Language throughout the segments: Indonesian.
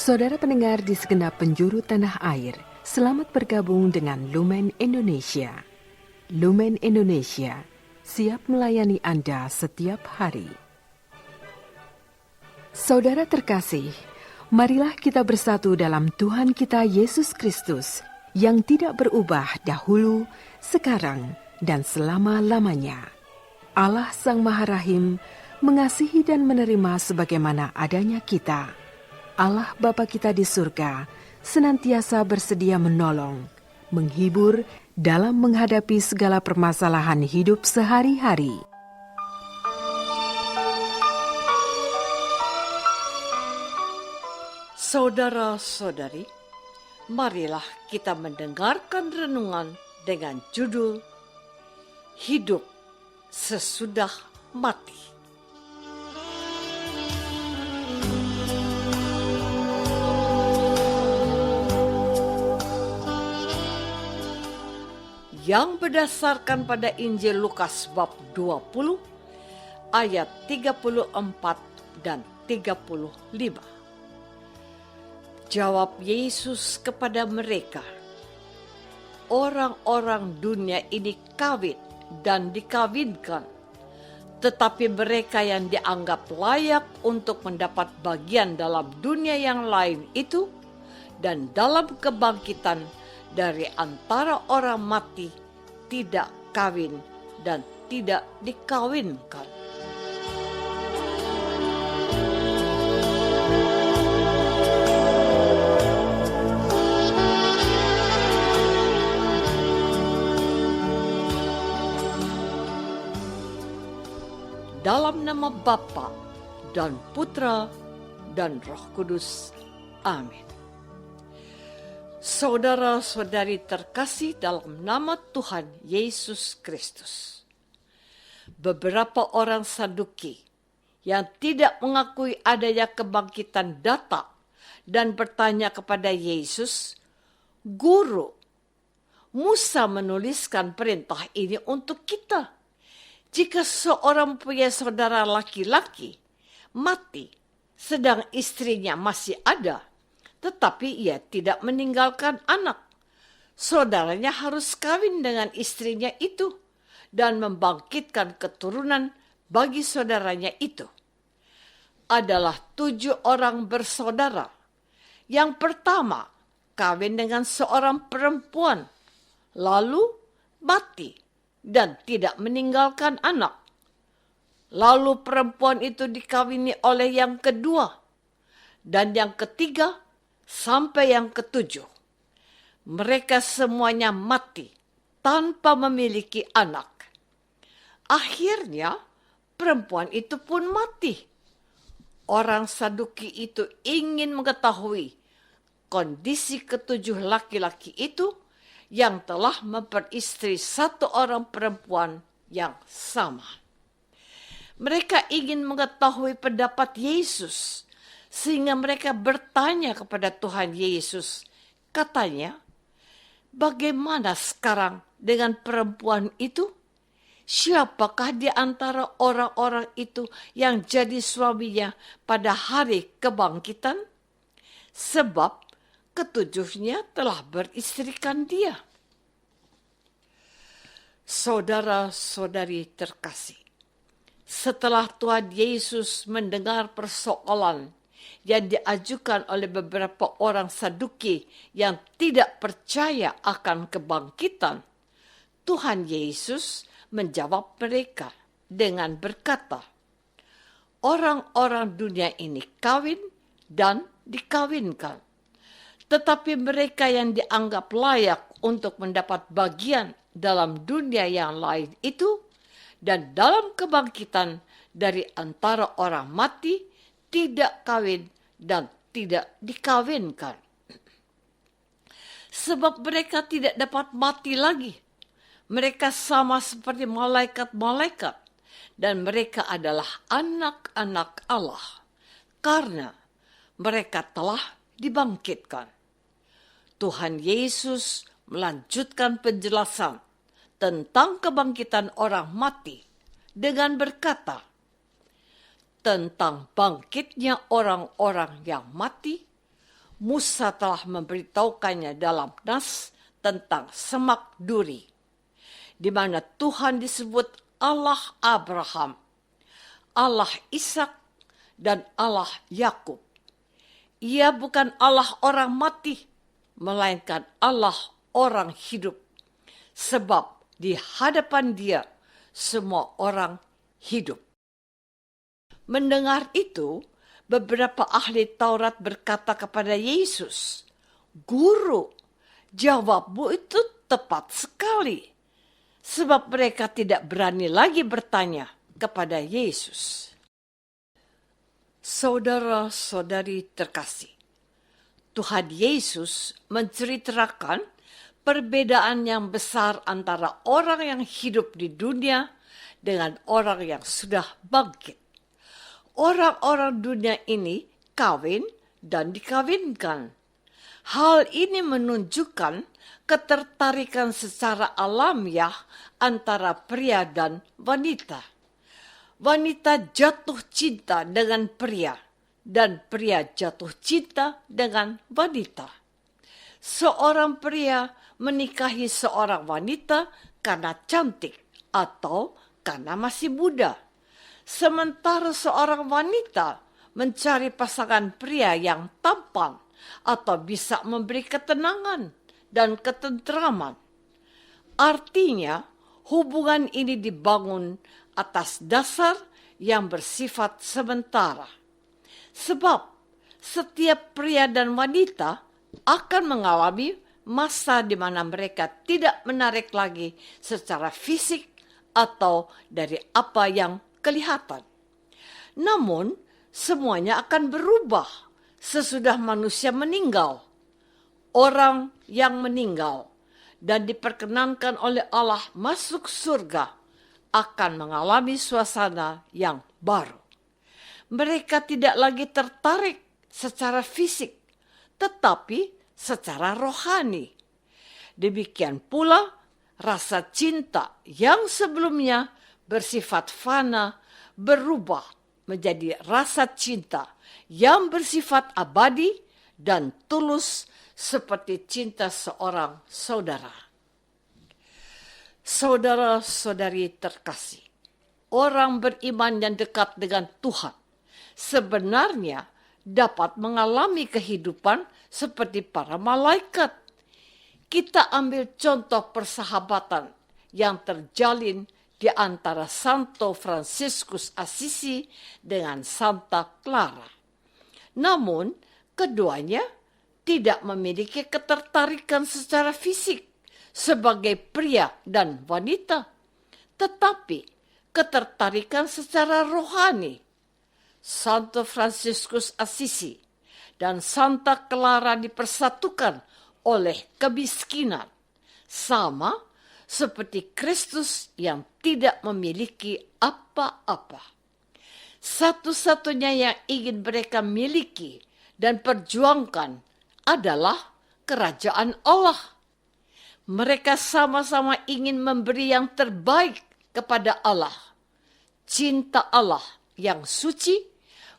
Saudara pendengar di segenap penjuru tanah air, selamat bergabung dengan Lumen Indonesia. Lumen Indonesia, siap melayani Anda setiap hari. Saudara terkasih, marilah kita bersatu dalam Tuhan kita Yesus Kristus yang tidak berubah dahulu, sekarang, dan selama-lamanya. Allah Sang Maha Rahim mengasihi dan menerima sebagaimana adanya kita. Allah Bapa kita di surga senantiasa bersedia menolong, menghibur dalam menghadapi segala permasalahan hidup sehari-hari. Saudara-saudari, marilah kita mendengarkan renungan dengan judul Hidup Sesudah Mati. Yang berdasarkan pada Injil Lukas bab 20 ayat 34 dan 35. Jawab Yesus kepada mereka, orang-orang dunia ini kawin dan dikawinkan, tetapi mereka yang dianggap layak untuk mendapat bagian dalam dunia yang lain itu dan dalam kebangkitan dari antara orang mati tidak kawin dan tidak dikawinkan. Dalam nama Bapa dan Putra dan Roh Kudus. Amin. Saudara-saudari terkasih dalam nama Tuhan Yesus Kristus. Beberapa orang Saduki yang tidak mengakui adanya kebangkitan datang dan bertanya kepada Yesus, "Guru, Musa menuliskan perintah ini untuk kita. Jika seorang punya saudara laki-laki mati, sedang istrinya masih ada, tetapi ia tidak meninggalkan anak, saudaranya harus kawin dengan istrinya itu dan membangkitkan keturunan bagi saudaranya itu. Adalah 7 orang bersaudara. Yang pertama, kawin dengan seorang perempuan, lalu mati dan tidak meninggalkan anak. Lalu perempuan itu dikawini oleh yang kedua, dan yang ketiga sampai yang ketujuh. Mereka semuanya mati tanpa memiliki anak. Akhirnya perempuan itu pun mati. Orang Saduki itu ingin mengetahui kondisi ketujuh laki-laki itu yang telah memperistri 1 orang perempuan yang sama. Mereka ingin mengetahui pendapat Yesus, sehingga mereka bertanya kepada Tuhan Yesus. Katanya, bagaimana sekarang dengan perempuan itu? Siapakah di antara orang-orang itu yang jadi suaminya pada hari kebangkitan? Sebab ketujuhnya telah beristrikan dia. Saudara-saudari terkasih, setelah Tuhan Yesus mendengar persoalan yang diajukan oleh beberapa orang Saduki yang tidak percaya akan kebangkitan, Tuhan Yesus menjawab mereka dengan berkata, orang-orang dunia ini kawin dan dikawinkan, tetapi mereka yang dianggap layak untuk mendapat bagian dalam dunia yang lain itu dan dalam kebangkitan dari antara orang mati tidak kawin dan tidak dikawinkan. Sebab mereka tidak dapat mati lagi. Mereka sama seperti malaikat-malaikat dan mereka adalah anak-anak Allah karena mereka telah dibangkitkan. Tuhan Yesus melanjutkan penjelasan tentang kebangkitan orang mati dengan berkata, tentang bangkitnya orang-orang yang mati, Musa telah memberitahukannya dalam Nas tentang semak duri, di mana Tuhan disebut Allah Abraham, Allah Ishak, dan Allah Yakub. Ia bukan Allah orang mati, melainkan Allah orang hidup. Sebab di hadapan Dia semua orang hidup. Mendengar itu, beberapa ahli Taurat berkata kepada Yesus, "Guru, jawabmu itu tepat sekali." Sebab mereka tidak berani lagi bertanya kepada Yesus. Saudara-saudari terkasih, Tuhan Yesus menceritakan perbedaan yang besar antara orang yang hidup di dunia dengan orang yang sudah bangkit. Orang-orang dunia ini kawin dan dikawinkan. Hal ini menunjukkan ketertarikan secara alamiah antara pria dan wanita. Wanita jatuh cinta dengan pria, dan pria jatuh cinta dengan wanita. Seorang pria menikahi seorang wanita karena cantik atau karena masih muda. Sementara seorang wanita mencari pasangan pria yang tampan atau bisa memberi ketenangan dan ketentraman. Artinya, hubungan ini dibangun atas dasar yang bersifat sementara. Sebab setiap pria dan wanita akan mengalami masa di mana mereka tidak menarik lagi secara fisik atau dari apa yang kelihatan. Namun, semuanya akan berubah sesudah manusia meninggal. Orang yang meninggal dan diperkenankan oleh Allah masuk surga akan mengalami suasana yang baru. Mereka tidak lagi tertarik secara fisik, tetapi secara rohani. Demikian pula rasa cinta yang sebelumnya bersifat fana berubah menjadi rasa cinta yang bersifat abadi dan tulus seperti cinta seorang saudara. Saudara-saudari terkasih, orang beriman yang dekat dengan Tuhan sebenarnya dapat mengalami kehidupan seperti para malaikat. Kita ambil contoh persahabatan yang terjalin di antara Santo Fransiskus Assisi dengan Santa Clara. Namun, keduanya tidak memiliki ketertarikan secara fisik sebagai pria dan wanita, tetapi ketertarikan secara rohani. Santo Fransiskus Assisi dan Santa Clara dipersatukan oleh kemiskinan, sama seperti Kristus yang tidak memiliki apa-apa. Satu-satunya yang ingin mereka miliki dan perjuangkan adalah kerajaan Allah. Mereka sama-sama ingin memberi yang terbaik kepada Allah. Cinta Allah yang suci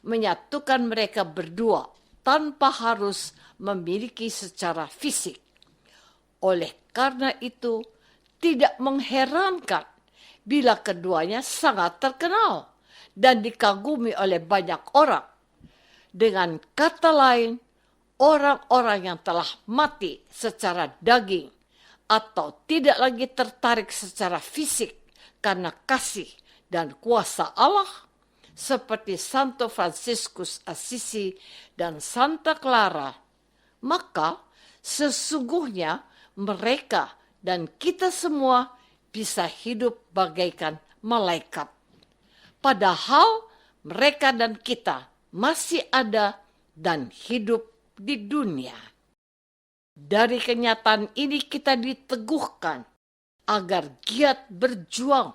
menyatukan mereka berdua tanpa harus memiliki secara fisik. Oleh karena itu, tidak mengherankan bila keduanya sangat terkenal dan dikagumi oleh banyak orang. Dengan kata lain, orang-orang yang telah mati secara daging atau tidak lagi tertarik secara fisik karena kasih dan kuasa Allah, seperti Santo Fransiskus Assisi dan Santa Clara, maka sesungguhnya mereka dan kita semua bisa hidup bagaikan malaikat. Padahal mereka dan kita masih ada dan hidup di dunia. Dari kenyataan ini kita diteguhkan agar giat berjuang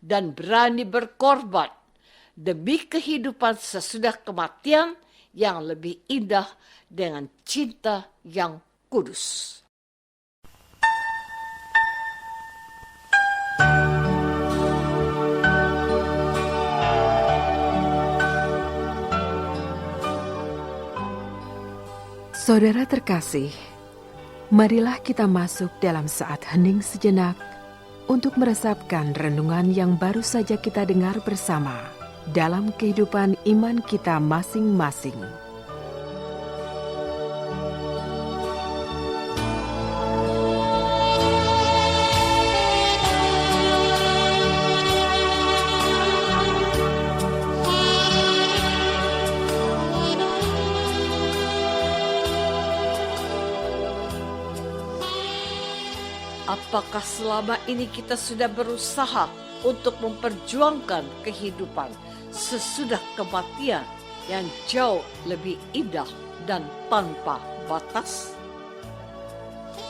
dan berani berkorban demi kehidupan sesudah kematian yang lebih indah dengan cinta yang kudus. Saudara terkasih, marilah kita masuk dalam saat hening sejenak untuk meresapkan renungan yang baru saja kita dengar bersama dalam kehidupan iman kita masing-masing. Apakah selama ini kita sudah berusaha untuk memperjuangkan kehidupan sesudah kematian yang jauh lebih indah dan tanpa batas?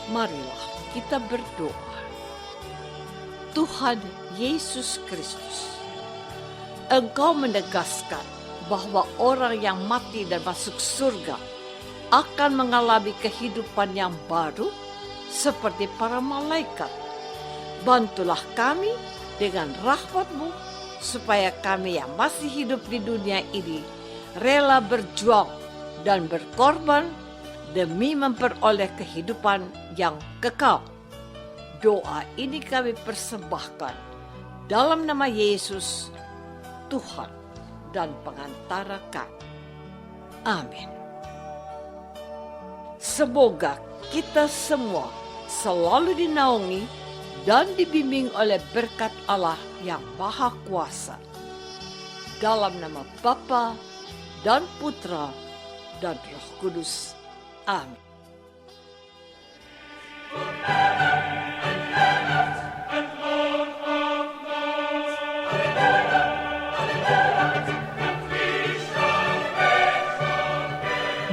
Marilah kita berdoa. Tuhan Yesus Kristus, Engkau menegaskan bahwa orang yang mati dan masuk surga akan mengalami kehidupan yang baru seperti para malaikat. Bantulah kami dengan rahmat-Mu supaya kami yang masih hidup di dunia ini rela berjuang dan berkorban demi memperoleh kehidupan yang kekal. Doa ini kami persembahkan dalam nama Yesus, Tuhan dan pengantara kami. Amin. Semoga kita semua selalu dinaungi dan dibimbing oleh berkat Allah yang Maha Kuasa. Dalam nama Bapa dan Putra dan Roh Kudus. Amin.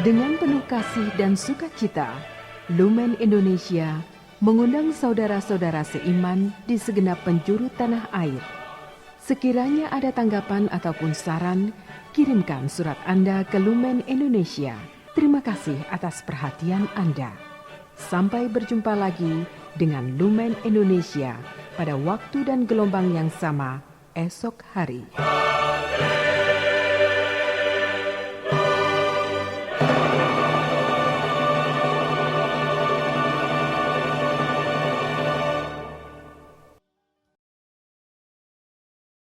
Dengan penuh kasih dan sukacita, Lumen Indonesia mengundang saudara-saudara seiman di segenap penjuru tanah air. Sekiranya ada tanggapan ataupun saran, kirimkan surat Anda ke Lumen Indonesia. Terima kasih atas perhatian Anda. Sampai berjumpa lagi dengan Lumen Indonesia pada waktu dan gelombang yang sama esok hari.